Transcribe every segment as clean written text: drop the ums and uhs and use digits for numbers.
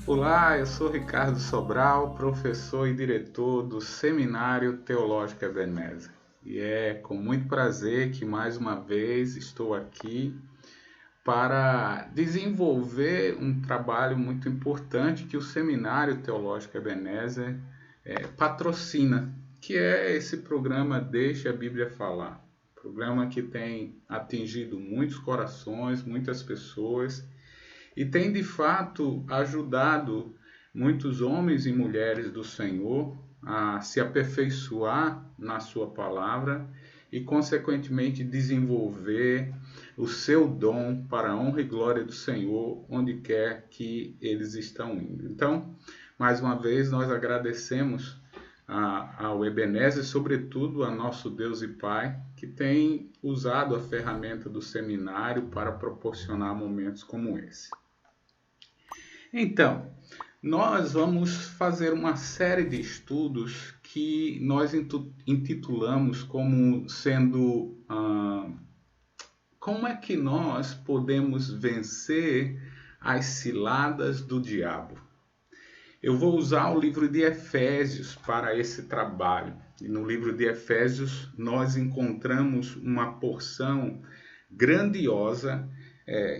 Olá, eu sou Ricardo Sobral, professor e diretor do Seminário Teológico Ebenezer. E é com muito prazer que mais uma vez estou aqui para desenvolver um trabalho muito importante que o Seminário Teológico Ebenezer patrocina, que é esse programa Deixe a Bíblia Falar. Programa que tem atingido muitos corações, muitas pessoas e tem de fato ajudado muitos homens e mulheres do Senhor a se aperfeiçoar na sua palavra e, consequentemente, desenvolver o seu dom para a honra e glória do Senhor, onde quer que eles estão indo. Então, mais uma vez, nós agradecemos ao Ebenezer, sobretudo a nosso Deus e Pai, que tem usado a ferramenta do seminário para proporcionar momentos como esse. Então, nós vamos fazer uma série de estudos que nós intitulamos como sendo como é que nós podemos vencer as ciladas do diabo. Eu vou usar o livro de Efésios para esse trabalho. E no livro de Efésios nós encontramos uma porção grandiosa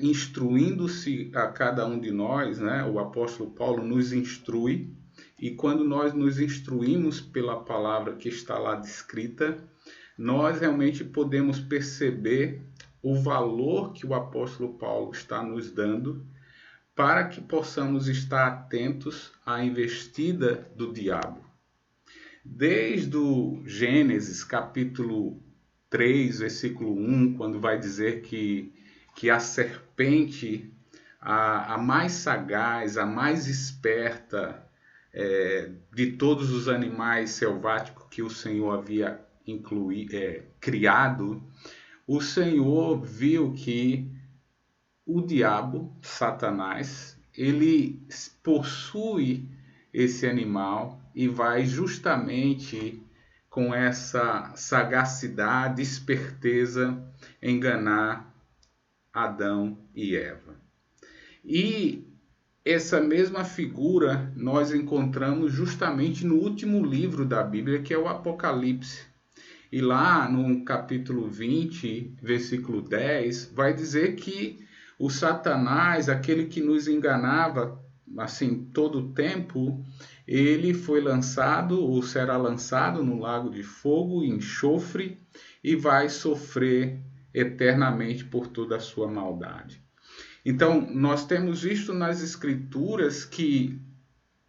instruindo-se a cada um de nós, né? O apóstolo Paulo nos instrui, e quando nós nos instruímos pela palavra que está lá descrita, nós realmente podemos perceber o valor que o apóstolo Paulo está nos dando para que possamos estar atentos à investida do diabo. Desde o Gênesis, capítulo 3, versículo 1, quando vai dizer que a serpente, a mais sagaz, a mais esperta de todos os animais selváticos que o Senhor havia criado, o Senhor viu que o diabo, Satanás, ele possui esse animal e vai justamente com essa sagacidade, esperteza, enganar Adão e Eva. E essa mesma figura nós encontramos justamente no último livro da Bíblia, que é o Apocalipse. E lá no capítulo 20, versículo 10, vai dizer que o Satanás, aquele que nos enganava assim todo o tempo, ele foi lançado ou será lançado no lago de fogo e enxofre e vai sofrer eternamente por toda a sua maldade. Então, nós temos visto nas Escrituras que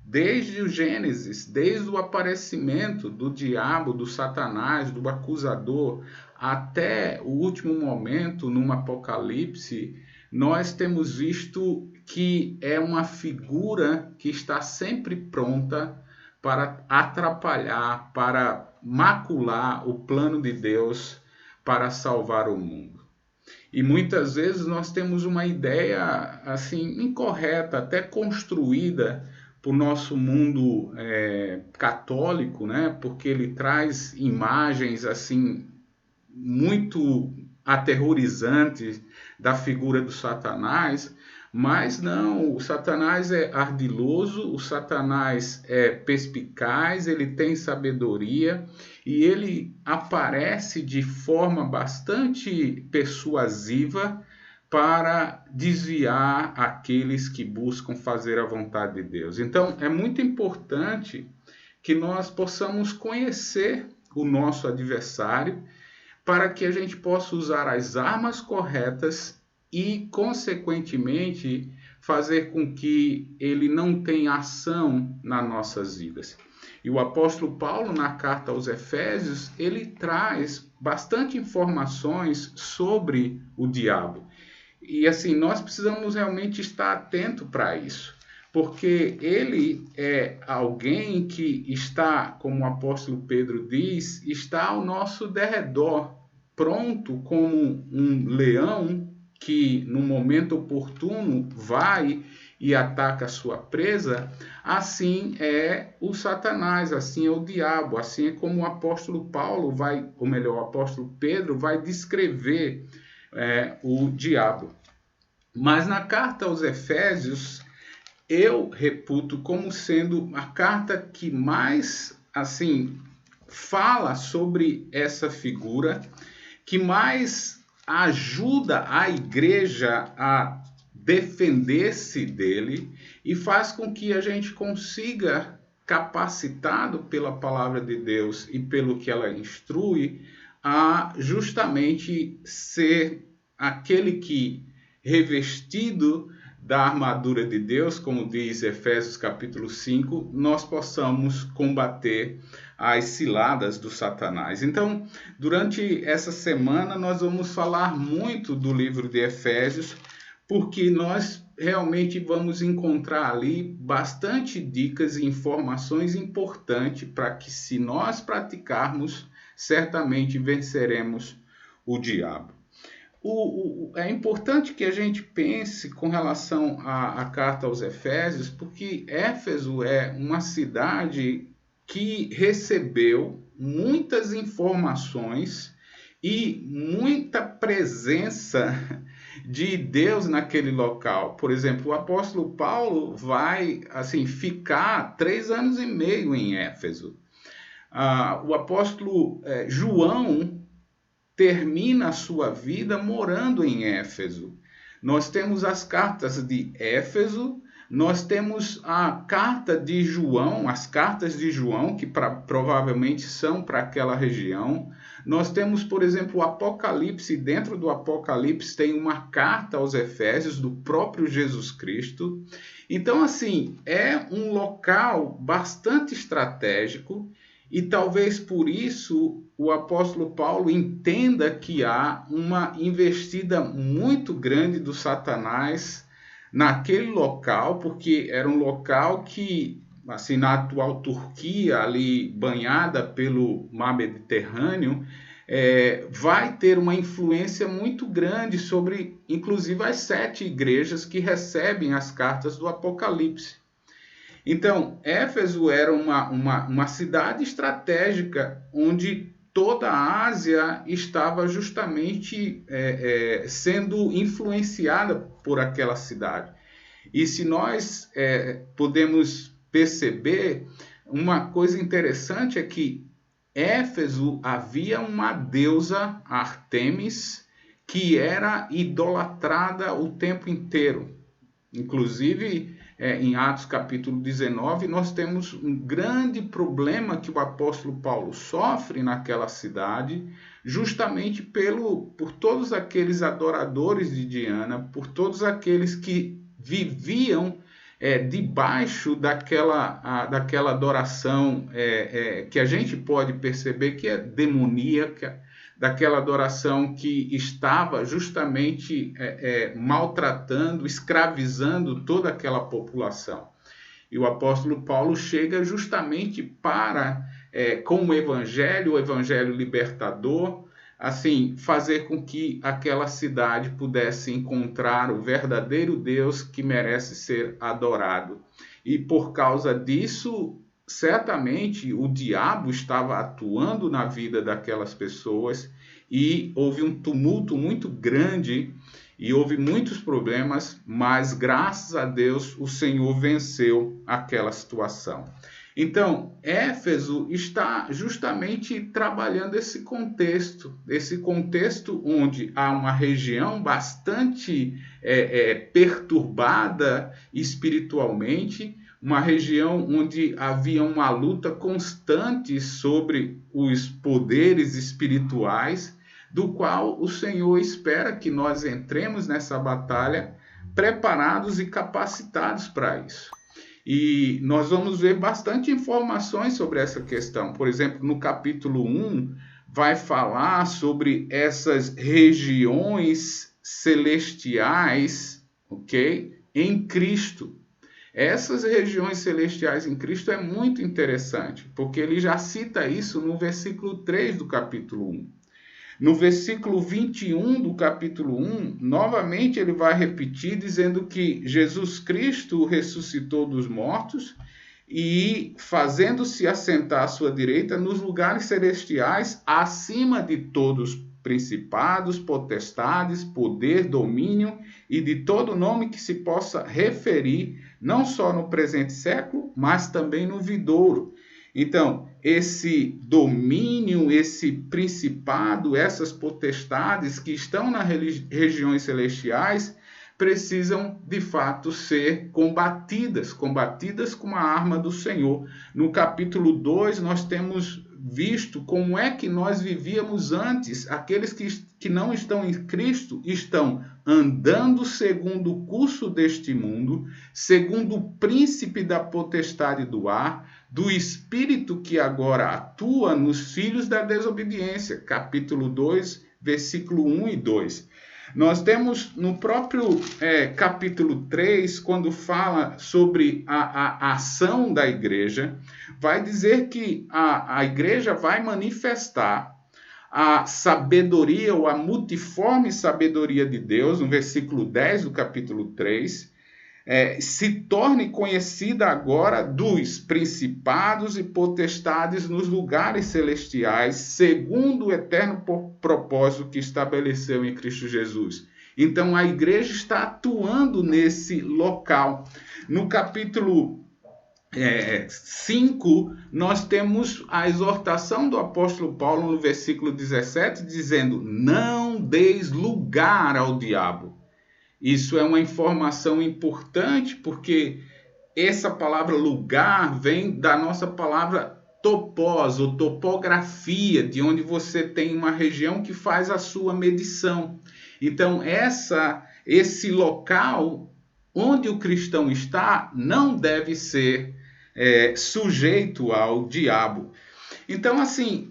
desde o Gênesis, desde o aparecimento do diabo, do Satanás, do acusador, até o último momento no Apocalipse, nós temos visto que é uma figura que está sempre pronta para atrapalhar, para macular o plano de Deus para salvar o mundo. E muitas vezes nós temos uma ideia assim incorreta, até construída para o nosso mundo católico, né? Porque ele traz imagens assim muito aterrorizantes da figura do Satanás, mas não, o Satanás é ardiloso, o Satanás é perspicaz, ele tem sabedoria e ele aparece de forma bastante persuasiva para desviar aqueles que buscam fazer a vontade de Deus. Então, é muito importante que nós possamos conhecer o nosso adversário para que a gente possa usar as armas corretas e, consequentemente, fazer com que ele não tenha ação nas nossas vidas. E o apóstolo Paulo, na carta aos Efésios, ele traz bastante informações sobre o diabo. E assim, nós precisamos realmente estar atento para isso, porque ele é alguém que está, como o apóstolo Pedro diz, está ao nosso derredor, pronto como um leão que no momento oportuno vai e ataca a sua presa. Assim é o Satanás, assim é o diabo, assim é como o apóstolo Paulo vai, ou melhor, o apóstolo Pedro vai descrever o diabo. Mas na carta aos Efésios, eu reputo como sendo a carta que mais, assim, fala sobre essa figura, que mais ajuda a igreja a defender-se dele e faz com que a gente consiga, capacitado pela palavra de Deus e pelo que ela instrui, a justamente ser aquele que, revestido da armadura de Deus, como diz Efésios capítulo 5, nós possamos combater as ciladas do Satanás. Então, durante essa semana, nós vamos falar muito do livro de Efésios, porque nós realmente vamos encontrar ali bastante dicas e informações importantes para que, se nós praticarmos, certamente venceremos o diabo. É importante que a gente pense com relação à carta aos Efésios, porque Éfeso é uma cidade que recebeu muitas informações e muita presença de Deus naquele local. Por exemplo, o apóstolo Paulo vai ficar 3 anos e meio em Éfeso. O apóstolo João termina a sua vida morando em Éfeso. Nós temos as cartas de Éfeso, nós temos a carta de João, as cartas de João, que provavelmente são para aquela região. Nós temos, por exemplo, o Apocalipse. Dentro do Apocalipse tem uma carta aos Efésios do próprio Jesus Cristo. Então, assim, é um local bastante estratégico. E talvez por isso o apóstolo Paulo entenda que há uma investida muito grande do Satanás naquele local, porque era um local que, assim, na atual Turquia, ali banhada pelo mar Mediterrâneo, vai ter uma influência muito grande sobre, inclusive, as 7 igrejas que recebem as cartas do Apocalipse. Então, Éfeso era uma cidade estratégica onde toda a Ásia estava justamente sendo influenciada por aquela cidade. E se nós podemos perceber, uma coisa interessante é que Éfeso havia uma deusa, Ártemis, que era idolatrada o tempo inteiro. Inclusive, em Atos capítulo 19, nós temos um grande problema que o apóstolo Paulo sofre naquela cidade, justamente por todos aqueles adoradores de Diana, por todos aqueles que viviam debaixo daquela adoração que a gente pode perceber que é demoníaca, daquela adoração que estava justamente maltratando, escravizando toda aquela população. E o apóstolo Paulo chega justamente para, com o evangelho libertador, assim, fazer com que aquela cidade pudesse encontrar o verdadeiro Deus que merece ser adorado. E por causa disso, certamente o diabo estava atuando na vida daquelas pessoas e houve um tumulto muito grande e houve muitos problemas, mas graças a Deus o Senhor venceu aquela situação. Então, Éfeso está justamente trabalhando esse contexto onde há uma região bastante perturbada espiritualmente, uma região onde havia uma luta constante sobre os poderes espirituais, do qual o Senhor espera que nós entremos nessa batalha preparados e capacitados para isso. E nós vamos ver bastante informações sobre essa questão. Por exemplo, no capítulo 1, vai falar sobre essas regiões celestiais, ok? Em Cristo. Essas regiões celestiais em Cristo é muito interessante, porque ele já cita isso no versículo 3 do capítulo 1. No versículo 21 do capítulo 1, novamente ele vai repetir, dizendo que Jesus Cristo ressuscitou dos mortos e fazendo-se assentar à sua direita nos lugares celestiais, acima de todos principados, potestades, poder, domínio e de todo nome que se possa referir, não só no presente século, mas também no vindouro. Então, esse domínio, esse principado, essas potestades que estão nas regiões celestiais, precisam de fato ser combatidas com a arma do Senhor. No capítulo 2, nós temos visto como é que nós vivíamos antes. Aqueles que não estão em Cristo estão andando segundo o curso deste mundo, segundo o príncipe da potestade do ar, do espírito que agora atua nos filhos da desobediência. Capítulo 2, versículo 1 e 2. Nós temos no próprio capítulo 3, quando fala sobre a ação da igreja, vai dizer que a igreja vai manifestar a sabedoria ou a multiforme sabedoria de Deus, no versículo 10 do capítulo 3, se torne conhecida agora dos principados e potestades nos lugares celestiais, segundo o eterno propósito que estabeleceu em Cristo Jesus. Então, a igreja está atuando nesse local. No capítulo 5, nós temos a exortação do apóstolo Paulo no versículo 17, dizendo: não deis lugar ao diabo. Isso é uma informação importante, porque essa palavra lugar vem da nossa palavra topos, ou topografia, de onde você tem uma região que faz a sua medição. Então, esse local onde o cristão está não deve ser sujeito ao diabo. Então, assim,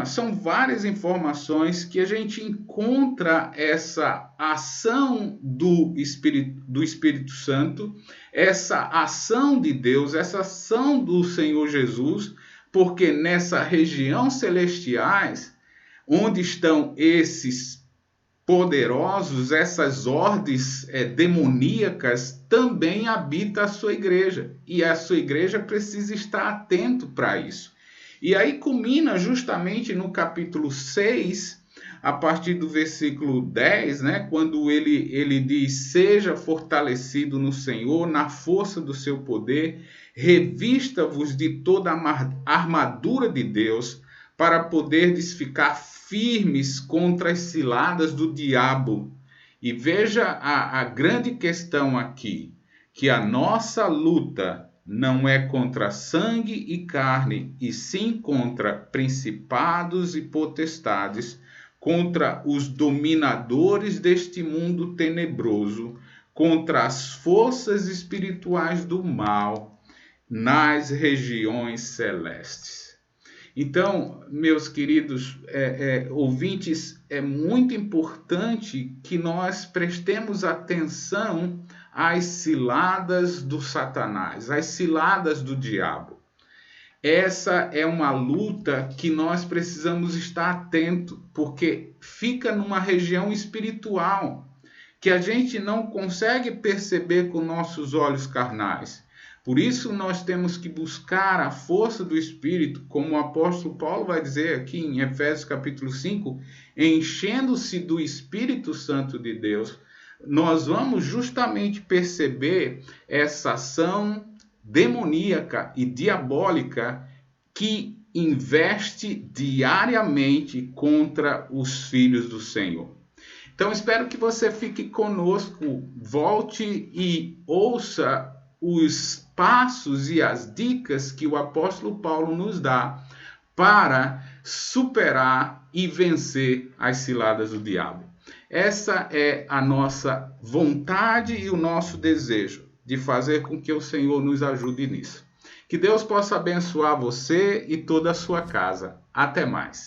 são várias informações que a gente encontra essa ação do Espírito Santo, essa ação de Deus, essa ação do Senhor Jesus, porque nessa região celestiais, onde estão esses poderosos, essas ordens demoníacas, também habita a sua igreja. E a sua igreja precisa estar atento para isso. E aí culmina justamente no capítulo 6, a partir do versículo 10, quando ele diz: seja fortalecido no Senhor, na força do seu poder, revista-vos de toda a armadura de Deus, para poderdes ficar firmes contra as ciladas do diabo. E veja a grande questão aqui, que a nossa luta não é contra sangue e carne, e sim contra principados e potestades, contra os dominadores deste mundo tenebroso, contra as forças espirituais do mal nas regiões celestes. Então, meus queridos ouvintes, é muito importante que nós prestemos atenção às ciladas do Satanás, às ciladas do diabo. Essa é uma luta que nós precisamos estar atento, porque fica numa região espiritual que a gente não consegue perceber com nossos olhos carnais. Por isso nós temos que buscar a força do Espírito, como o apóstolo Paulo vai dizer aqui em Efésios capítulo 5, enchendo-se do Espírito Santo de Deus, nós vamos justamente perceber essa ação demoníaca e diabólica que investe diariamente contra os filhos do Senhor. Então, espero que você fique conosco, volte e ouça os passos e as dicas que o apóstolo Paulo nos dá para superar e vencer as ciladas do diabo. Essa é a nossa vontade e o nosso desejo de fazer com que o Senhor nos ajude nisso. Que Deus possa abençoar você e toda a sua casa. Até mais.